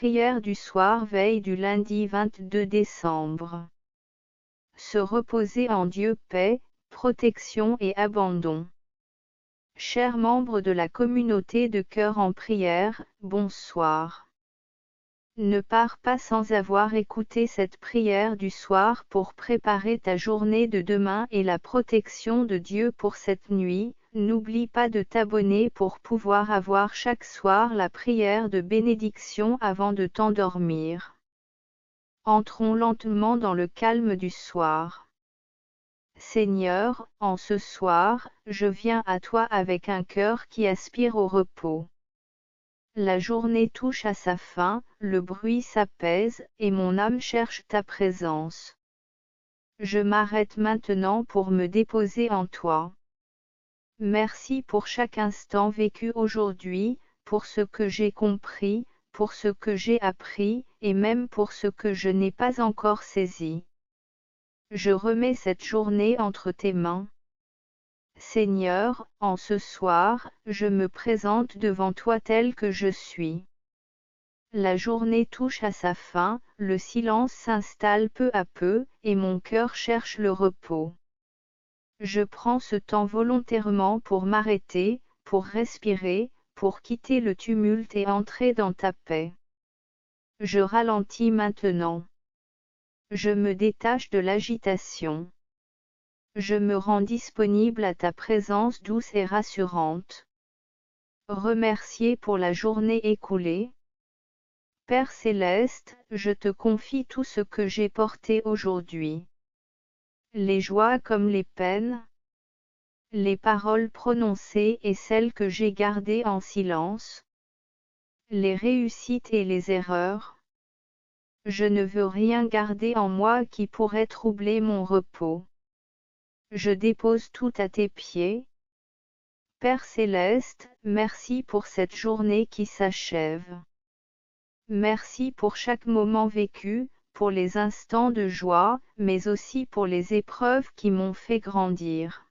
prière du soir veille du lundi 22 décembre. Se reposer en Dieu, paix, protection et abandon. Chers membres de la communauté de cœur en prière, bonsoir. Ne pars pas sans avoir écouté cette prière du soir pour préparer ta journée de demain et la protection de Dieu pour cette nuit. N'oublie pas de t'abonner pour pouvoir avoir chaque soir la prière de bénédiction avant de t'endormir. Entrons lentement dans le calme du soir. Seigneur, en ce soir, je viens à toi avec un cœur qui aspire au repos. La journée touche à sa fin, le bruit s'apaise, et mon âme cherche ta présence. Je m'arrête maintenant pour me déposer en toi. Merci pour chaque instant vécu aujourd'hui, pour ce que j'ai compris, pour ce que j'ai appris, et même pour ce que je n'ai pas encore saisi. Je remets cette journée entre tes mains. Seigneur, en ce soir, je me présente devant toi tel que je suis. La journée touche à sa fin, le silence s'installe peu à peu, et mon cœur cherche le repos. Je prends ce temps volontairement pour m'arrêter, pour respirer, pour quitter le tumulte et entrer dans ta paix. Je ralentis maintenant. Je me détache de l'agitation. Je me rends disponible à ta présence douce et rassurante. Remercié pour la journée écoulée. Père céleste, je te confie tout ce que j'ai porté aujourd'hui. Les joies comme les peines, les paroles prononcées et celles que j'ai gardées en silence, les réussites et les erreurs. Je ne veux rien garder en moi qui pourrait troubler mon repos. Je dépose tout à tes pieds. Père céleste, merci pour cette journée qui s'achève. Merci pour chaque moment vécu, pour les instants de joie, mais aussi pour les épreuves qui m'ont fait grandir.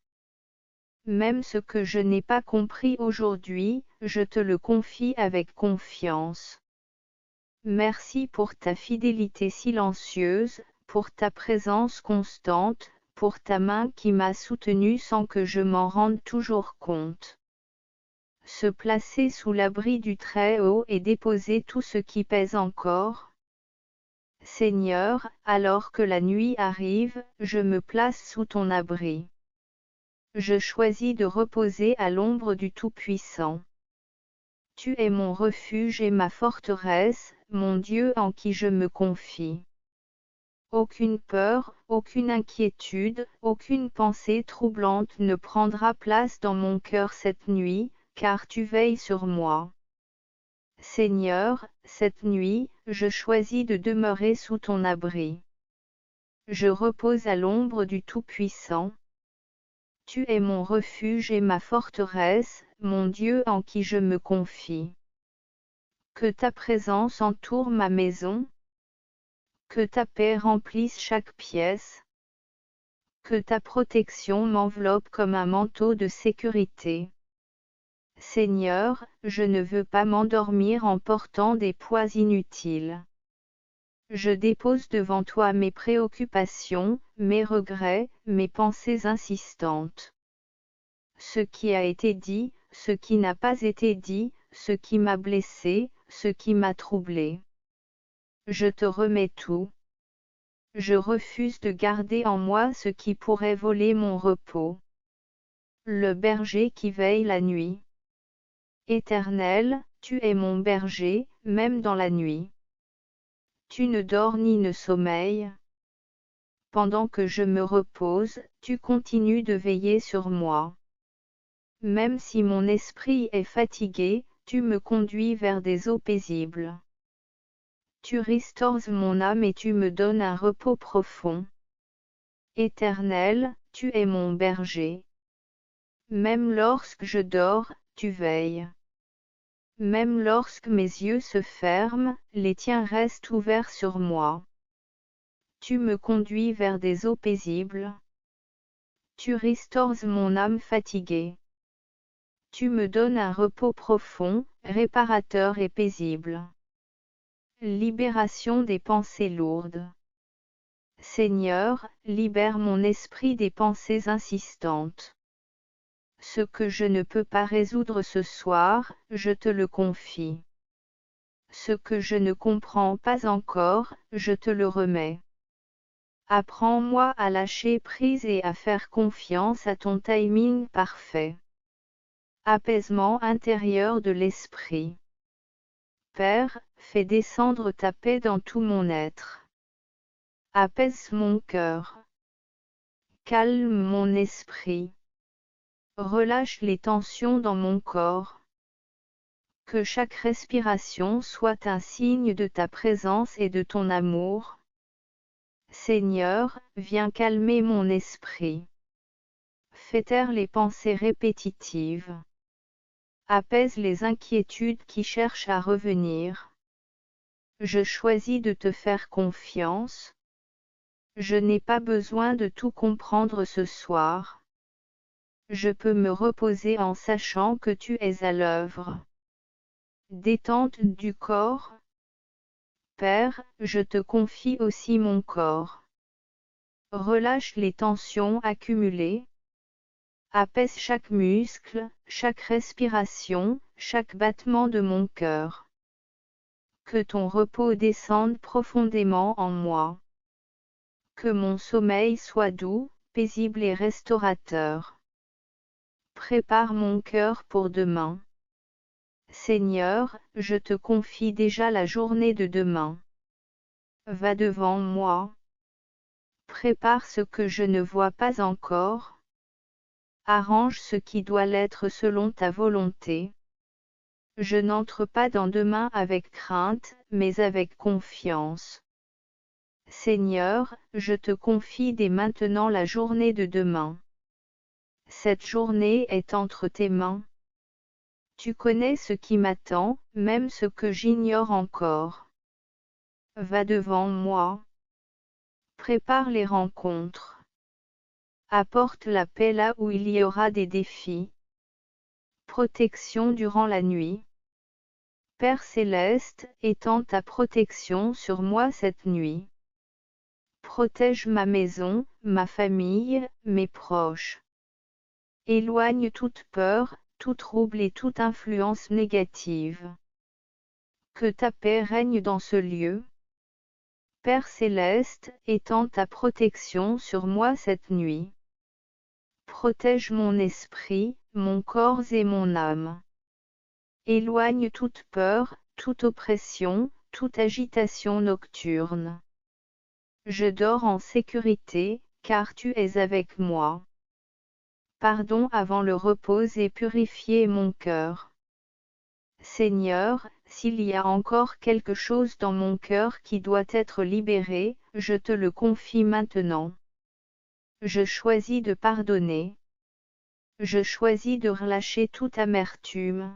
Même ce que je n'ai pas compris aujourd'hui, je te le confie avec confiance. Merci pour ta fidélité silencieuse, pour ta présence constante, pour ta main qui m'a soutenu sans que je m'en rende toujours compte. Se placer sous l'abri du Très-Haut et déposer tout ce qui pèse encore. Seigneur, alors que la nuit arrive, je me place sous ton abri. Je choisis de reposer à l'ombre du Tout-Puissant. Tu es mon refuge et ma forteresse, mon Dieu en qui je me confie. Aucune peur, aucune inquiétude, aucune pensée troublante ne prendra place dans mon cœur cette nuit, car tu veilles sur moi. Seigneur, cette nuit, je choisis de demeurer sous ton abri. Je repose à l'ombre du Tout-Puissant. Tu es mon refuge et ma forteresse, mon Dieu en qui je me confie. Que ta présence entoure ma maison. Que ta paix remplisse chaque pièce. Que ta protection m'enveloppe comme un manteau de sécurité. Seigneur, je ne veux pas m'endormir en portant des poids inutiles. Je dépose devant toi mes préoccupations, mes regrets, mes pensées insistantes. Ce qui a été dit, ce qui n'a pas été dit, ce qui m'a blessé, ce qui m'a troublé. Je te remets tout. Je refuse de garder en moi ce qui pourrait voler mon repos. Le berger qui veille la nuit. Éternel, tu es mon berger, même dans la nuit. Tu ne dors ni ne sommeilles. Pendant que je me repose, tu continues de veiller sur moi. Même si mon esprit est fatigué, tu me conduis vers des eaux paisibles. Tu restaures mon âme et tu me donnes un repos profond. Éternel, tu es mon berger. Même lorsque je dors, tu veilles. Même lorsque mes yeux se ferment, les tiens restent ouverts sur moi. Tu me conduis vers des eaux paisibles. Tu restaures mon âme fatiguée. Tu me donnes un repos profond, réparateur et paisible. libération des pensées lourdes. Seigneur, libère mon esprit des pensées insistantes. Ce que je ne peux pas résoudre ce soir, je te le confie. Ce que je ne comprends pas encore, je te le remets. Apprends-moi à lâcher prise et à faire confiance à ton timing parfait. Apaisement intérieur de l'esprit. Père, fais descendre ta paix dans tout mon être. Apaise mon cœur. Calme mon esprit. Relâche les tensions dans mon corps. Que chaque respiration soit un signe de ta présence et de ton amour. Seigneur, viens calmer mon esprit. Fais taire les pensées répétitives. Apaise les inquiétudes qui cherchent à revenir. Je choisis de te faire confiance. Je n'ai pas besoin de tout comprendre ce soir. Je peux me reposer en sachant que tu es à l'œuvre. Détente du corps. Père, je te confie aussi mon corps. Relâche les tensions accumulées. Apaise chaque muscle, chaque respiration, chaque battement de mon cœur. Que ton repos descende profondément en moi. Que mon sommeil soit doux, paisible et restaurateur. Prépare mon cœur pour demain. Seigneur, je te confie déjà la journée de demain. Va devant moi. Prépare ce que je ne vois pas encore. Arrange ce qui doit l'être selon ta volonté. Je n'entre pas dans demain avec crainte, mais avec confiance. Seigneur, je te confie dès maintenant la journée de demain. Cette journée est entre tes mains. Tu connais ce qui m'attend, même ce que j'ignore encore. Va devant moi. Prépare les rencontres. Apporte la paix là où il y aura des défis. Protection durant la nuit. Père céleste, étends ta protection sur moi cette nuit. Protège ma maison, ma famille, mes proches. Éloigne toute peur, tout trouble et toute influence négative. Que ta paix règne dans ce lieu. Père céleste, étends ta protection sur moi cette nuit. Protège mon esprit, mon corps et mon âme. Éloigne toute peur, toute oppression, toute agitation nocturne. Je dors en sécurité, car tu es avec moi. Pardon avant le repos et purifier mon cœur. Seigneur, s'il y a encore quelque chose dans mon cœur qui doit être libéré, je te le confie maintenant. Je choisis de pardonner. Je choisis de relâcher toute amertume.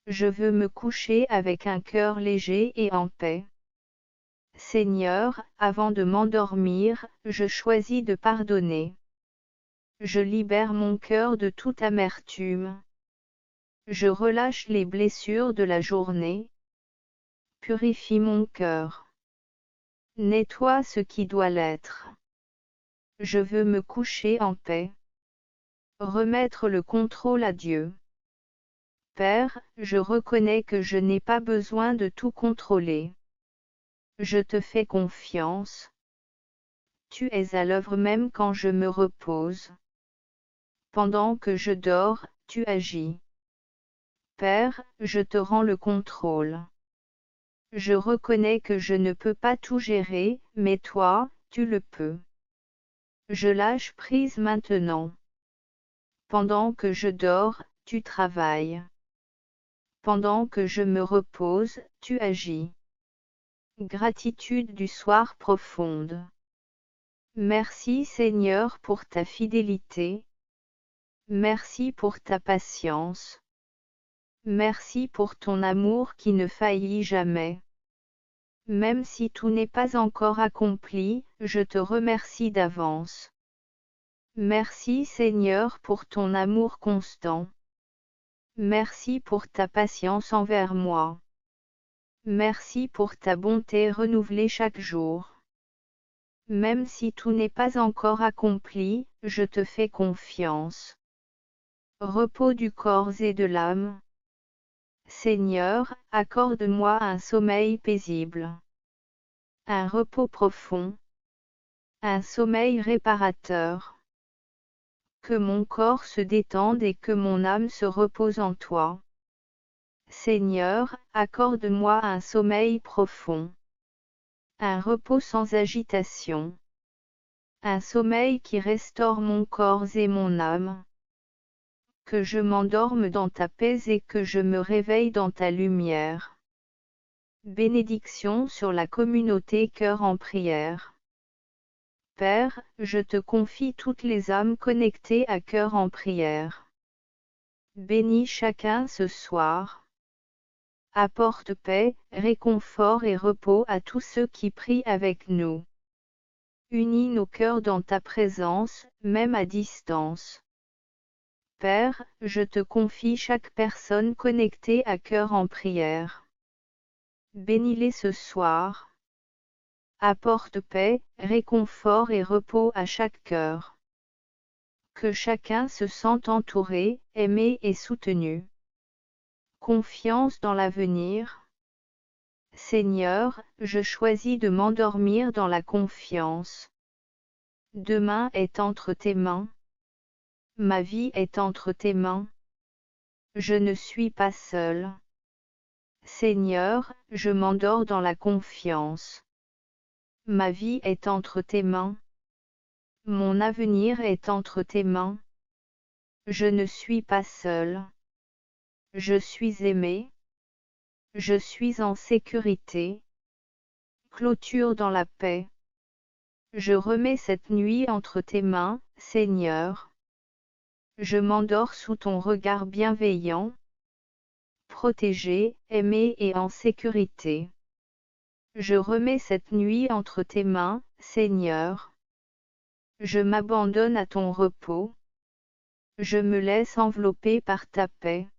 Je veux me coucher avec un cœur léger et en paix. Seigneur, avant de m'endormir, je choisis de pardonner. Je libère mon cœur de toute amertume. Je relâche les blessures de la journée. Purifie mon cœur. Nettoie ce qui doit l'être. Je veux me coucher en paix. Remettre le contrôle à Dieu. Père, je reconnais que je n'ai pas besoin de tout contrôler. Je te fais confiance. Tu es à l'œuvre même quand je me repose. Pendant que je dors, tu agis. Père, je te rends le contrôle. Je reconnais que je ne peux pas tout gérer, mais toi, tu le peux. Je lâche prise maintenant. Pendant que je dors, tu travailles. Pendant que je me repose, tu agis. Gratitude du soir profonde. Merci Seigneur pour ta fidélité. Merci pour ta patience. Merci pour ton amour qui ne faillit jamais. Même si tout n'est pas encore accompli, je te remercie d'avance. Merci Seigneur pour ton amour constant. Merci pour ta patience envers moi. Merci pour ta bonté renouvelée chaque jour. Même si tout n'est pas encore accompli, je te fais confiance. Repos du corps et de l'âme. Seigneur, accorde-moi un sommeil paisible. Un repos profond. Un sommeil réparateur. Que mon corps se détende et que mon âme se repose en toi. Seigneur, accorde-moi un sommeil profond. Un repos sans agitation. Un sommeil qui restaure mon corps et mon âme. Que je m'endorme dans ta paix et que je me réveille dans ta lumière. Bénédiction sur la communauté Cœur en prière. Père, je te confie toutes les âmes connectées à Cœur en prière. Bénis chacun ce soir. Apporte paix, réconfort et repos à tous ceux qui prient avec nous. Unis nos cœurs dans ta présence, même à distance. Père, je te confie chaque personne connectée à Cœur en prière. Bénis-les ce soir. Apporte paix, réconfort et repos à chaque cœur. Que chacun se sente entouré, aimé et soutenu. Confiance dans l'avenir. Seigneur, je choisis de m'endormir dans la confiance. Demain est entre tes mains. Ma vie est entre tes mains. Je ne suis pas seul. Seigneur, je m'endors dans la confiance. Ma vie est entre tes mains. Mon avenir est entre tes mains. Je ne suis pas seul. Je suis aimé. Je suis en sécurité. Clôture dans la paix. Je remets cette nuit entre tes mains, Seigneur. Je m'endors sous ton regard bienveillant. Protégé, aimé et en sécurité. Je remets cette nuit entre tes mains, Seigneur. Je m'abandonne à ton repos. Je me laisse envelopper par ta paix.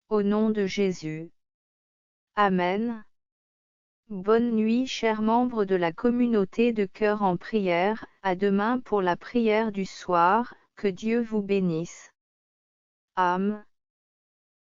Au nom de Jésus. Amen. Bonne nuit chers membres de la communauté de Cœur en prière, à demain pour la prière du soir, que Dieu vous bénisse. Amen.